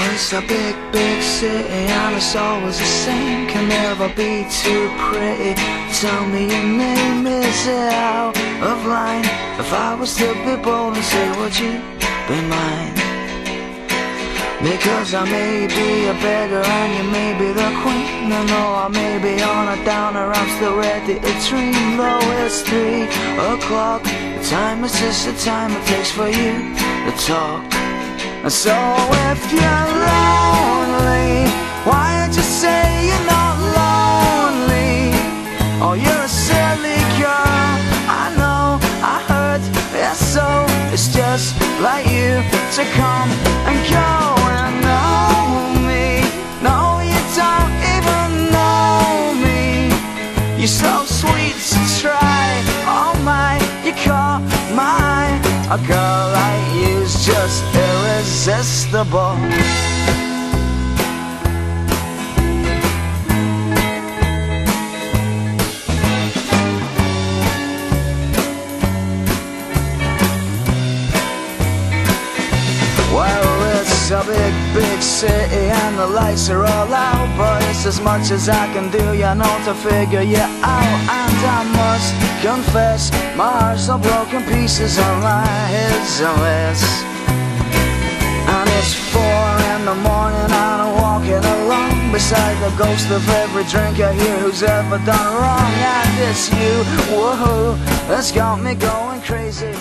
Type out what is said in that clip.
Well, it's a big, big city and it's always the same. Can never be too pretty. Tell me your name, is it out of line? If I was to be bold and say, would you be mine? Because I may be a beggar and you may be the queen. I know I may be on a downer, I'm still ready to dream. Though it's 3 o'clock, the time is just the time it takes for you to talk. And so if you're lonely, why don't you say you're not lonely? Oh, you're a silly girl, I know, I heard, yeah, so it's just like you to come and go and know me. No, you don't even know me. You're so sweet to try, oh my, you caught my. A girl like you's just irresistible. Well, it's a big, big city and the lights are all out, but it's as much as I can do, you know, to figure you out. And I must confess, my heart's all broken pieces on my head's a mess. And it's 4 in the morning and I'm walking along beside the ghost of every drinker here who's ever done wrong. And it's you, woohoo, that's got me going crazy.